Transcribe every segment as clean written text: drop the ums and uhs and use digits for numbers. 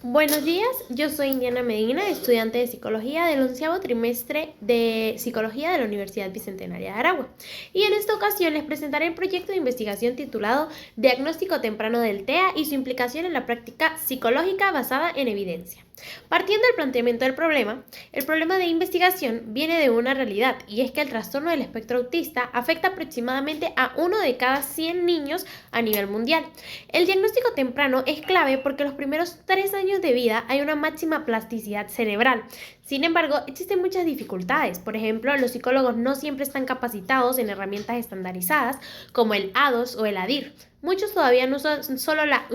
Buenos días, yo soy Indiana Medina, estudiante de Psicología del 11º trimestre de Psicología de la Universidad Bicentenaria de Aragua. Y en esta ocasión les presentaré el proyecto de investigación titulado Diagnóstico temprano del TEA y su implicación en la práctica psicológica basada en evidencia. Partiendo del planteamiento del problema, el problema de investigación viene de una realidad, y es que el trastorno del espectro autista afecta aproximadamente a 1 de cada 100 niños a nivel mundial. El diagnóstico temprano es clave porque los primeros 3 años de vida hay una máxima plasticidad cerebral. Sin embargo, existen muchas dificultades. Por ejemplo, los psicólogos no siempre están capacitados en herramientas estandarizadas como el ADOS o el ADIR. Muchos todavía no usan solo la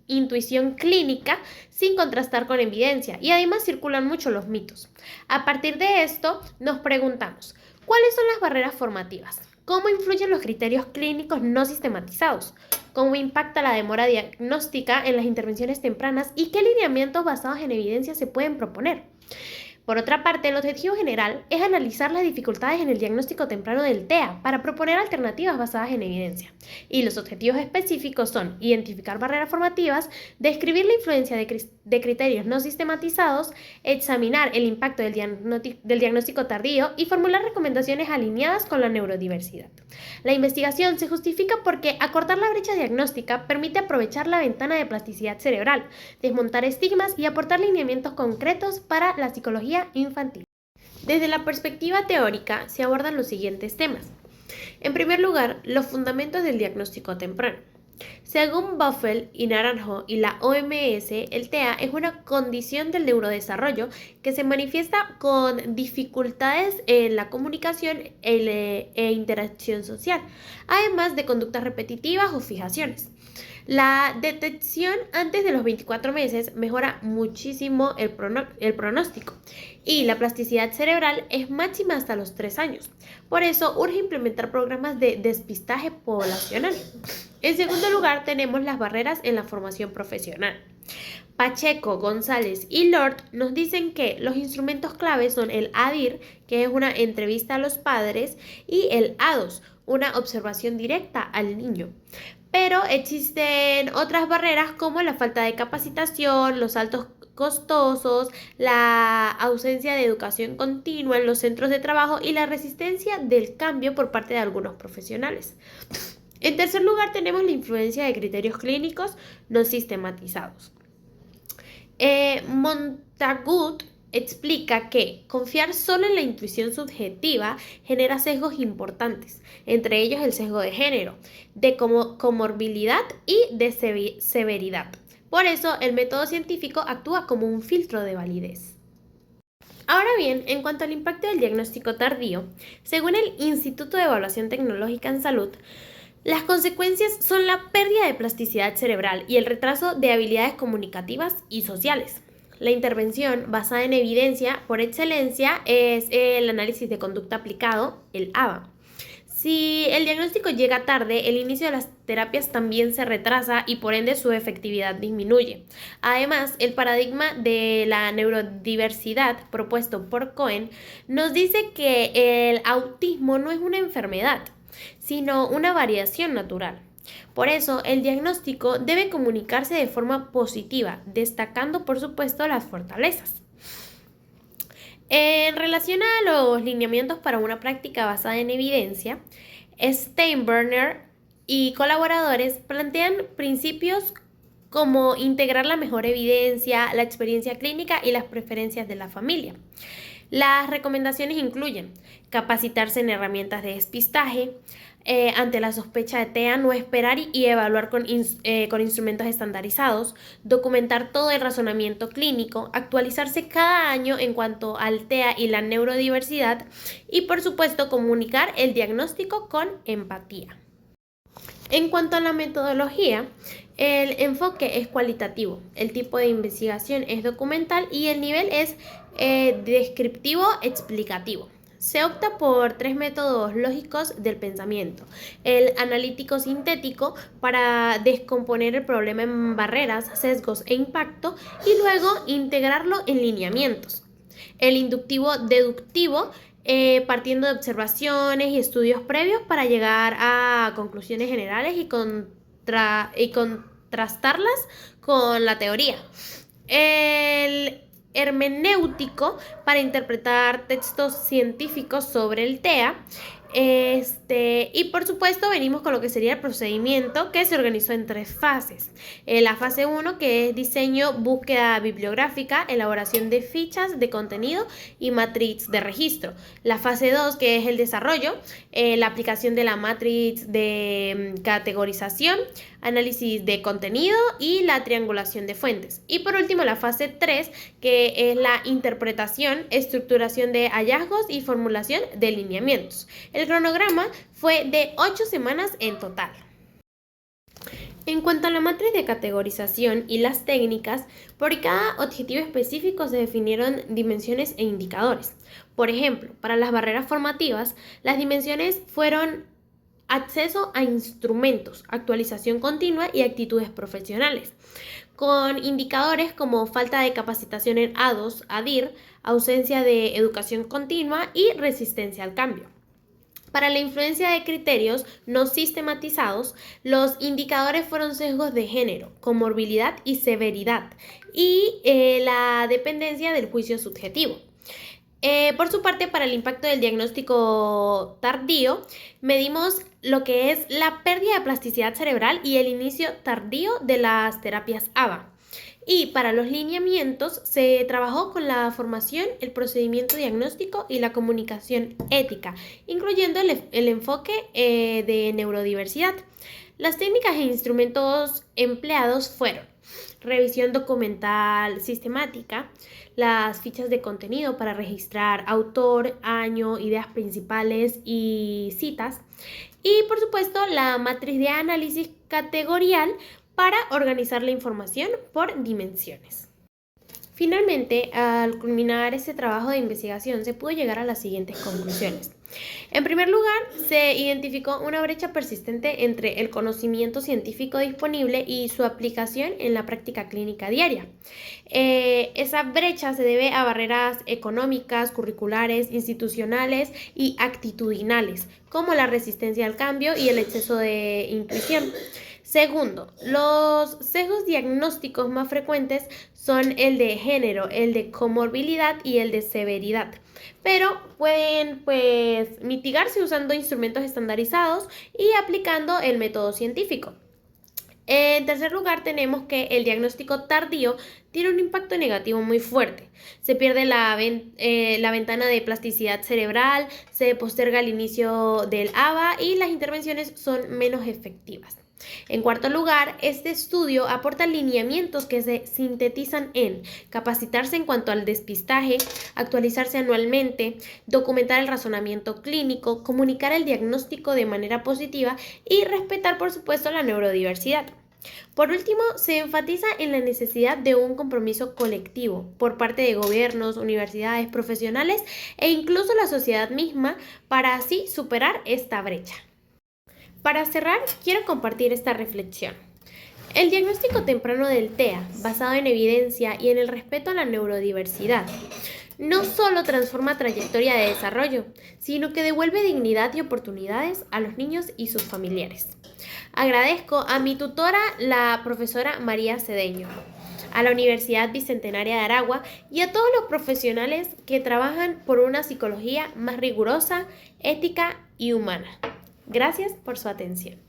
intuición clínica sin contrastar con evidencia, y además circulan mucho los mitos. A partir de esto, nos preguntamos, ¿cuáles son las barreras formativas? ¿Cómo influyen los criterios clínicos no sistematizados? ¿Cómo impacta la demora diagnóstica en las intervenciones tempranas? ¿Y qué lineamientos basados en evidencia se pueden proponer? Por otra parte, el objetivo general es analizar las dificultades en el diagnóstico temprano del TEA para proponer alternativas basadas en evidencia. Y los objetivos específicos son identificar barreras formativas, describir la influencia de criterios no sistematizados, examinar el impacto del diagnóstico tardío y formular recomendaciones alineadas con la neurodiversidad. La investigación se justifica porque acortar la brecha diagnóstica permite aprovechar la ventana de plasticidad cerebral, desmontar estigmas y aportar lineamientos concretos para la psicología infantil. Desde la perspectiva teórica se abordan los siguientes temas. En primer lugar, los fundamentos del diagnóstico temprano. Según Buffel y Naranjo y la OMS, el TEA es una condición del neurodesarrollo que se manifiesta con dificultades en la comunicación e interacción social, además de conductas repetitivas o fijaciones. La detección antes de los 24 meses mejora muchísimo el pronóstico, y la plasticidad cerebral es máxima hasta los 3 años. Por eso urge implementar programas de despistaje poblacional. En segundo lugar, tenemos las barreras en la formación profesional. Pacheco, González y Lord nos dicen que los instrumentos claves son el ADIR, que es una entrevista a los padres, y el ADOS, una observación directa al niño. Pero existen otras barreras como la falta de capacitación, los altos costosos, la ausencia de educación continua en los centros de trabajo y la resistencia del cambio por parte de algunos profesionales. En tercer lugar, tenemos la influencia de criterios clínicos no sistematizados. Montagut explica que confiar solo en la intuición subjetiva genera sesgos importantes, entre ellos el sesgo de género, de comorbilidad y de severidad. Por eso, el método científico actúa como un filtro de validez. Ahora bien, en cuanto al impacto del diagnóstico tardío, según el Instituto de Evaluación Tecnológica en Salud, las consecuencias son la pérdida de plasticidad cerebral y el retraso de habilidades comunicativas y sociales. La intervención basada en evidencia por excelencia es el análisis de conducta aplicado, el ABA. Si el diagnóstico llega tarde, el inicio de las terapias también se retrasa y por ende su efectividad disminuye. Además, el paradigma de la neurodiversidad propuesto por Cohen nos dice que el autismo no es una enfermedad, sino una variación natural. Por eso, el diagnóstico debe comunicarse de forma positiva, destacando, por supuesto, las fortalezas. En relación a los lineamientos para una práctica basada en evidencia, Steinbrenner y colaboradores plantean principios como integrar la mejor evidencia, la experiencia clínica y las preferencias de la familia. Las recomendaciones incluyen capacitarse en herramientas de despistaje, ante la sospecha de TEA, no esperar y evaluar con instrumentos estandarizados, documentar todo el razonamiento clínico, actualizarse cada año en cuanto al TEA y la neurodiversidad y, por supuesto, comunicar el diagnóstico con empatía. En cuanto a la metodología, el enfoque es cualitativo, el tipo de investigación es documental y el nivel es descriptivo-explicativo. Se opta por 3 métodos lógicos del pensamiento: el analítico sintético para descomponer el problema en barreras, sesgos e impacto y luego integrarlo en lineamientos; el inductivo deductivo, partiendo de observaciones y estudios previos para llegar a conclusiones generales y contrastarlas con la teoría; El hermenéutico para interpretar textos científicos sobre el TEA. Y por supuesto venimos con lo que sería el procedimiento, que se organizó en 3 fases. La fase 1, que es diseño, búsqueda bibliográfica, elaboración de fichas de contenido y matriz de registro. La fase 2, que es el desarrollo, la aplicación de la matriz de categorización, análisis de contenido y la triangulación de fuentes. Y por último, la fase 3, que es la interpretación, estructuración de hallazgos y formulación de lineamientos. El cronograma fue de 8 semanas en total. En cuanto a la matriz de categorización y las técnicas, por cada objetivo específico se definieron dimensiones e indicadores. Por ejemplo, para las barreras formativas, las dimensiones fueron acceso a instrumentos, actualización continua y actitudes profesionales, con indicadores como falta de capacitación en ADOS, ADIR, ausencia de educación continua y resistencia al cambio. Para la influencia de criterios no sistematizados, los indicadores fueron sesgos de género, comorbilidad y severidad, y la dependencia del juicio subjetivo. Por su parte, para el impacto del diagnóstico tardío, medimos lo que es la pérdida de plasticidad cerebral y el inicio tardío de las terapias ABA. Y para los lineamientos se trabajó con la formación, el procedimiento diagnóstico y la comunicación ética, incluyendo el enfoque de neurodiversidad. Las técnicas e instrumentos empleados fueron revisión documental sistemática, las fichas de contenido para registrar autor, año, ideas principales y citas, y por supuesto la matriz de análisis categorial para organizar la información por dimensiones. Finalmente, al culminar este trabajo de investigación, se pudo llegar a las siguientes conclusiones. En primer lugar, se identificó una brecha persistente entre el conocimiento científico disponible y su aplicación en la práctica clínica diaria. Esa brecha se debe a barreras económicas, curriculares, institucionales y actitudinales, como la resistencia al cambio y el exceso de intuición. Segundo, los sesgos diagnósticos más frecuentes son el de género, el de comorbilidad y el de severidad, pero pueden mitigarse usando instrumentos estandarizados y aplicando el método científico. En tercer lugar, tenemos que el diagnóstico tardío tiene un impacto negativo muy fuerte. Se pierde la ventana de plasticidad cerebral, se posterga el inicio del ABA y las intervenciones son menos efectivas. En cuarto lugar, este estudio aporta lineamientos que se sintetizan en capacitarse en cuanto al despistaje, actualizarse anualmente, documentar el razonamiento clínico, comunicar el diagnóstico de manera positiva y respetar, por supuesto, la neurodiversidad. Por último, se enfatiza en la necesidad de un compromiso colectivo por parte de gobiernos, universidades, profesionales e incluso la sociedad misma para así superar esta brecha. Para cerrar, quiero compartir esta reflexión. El diagnóstico temprano del TEA, basado en evidencia y en el respeto a la neurodiversidad, no solo transforma trayectoria de desarrollo, sino que devuelve dignidad y oportunidades a los niños y sus familiares. Agradezco a mi tutora, la profesora María Cedeño, a la Universidad Bicentenaria de Aragua y a todos los profesionales que trabajan por una psicología más rigurosa, ética y humana. Gracias por su atención.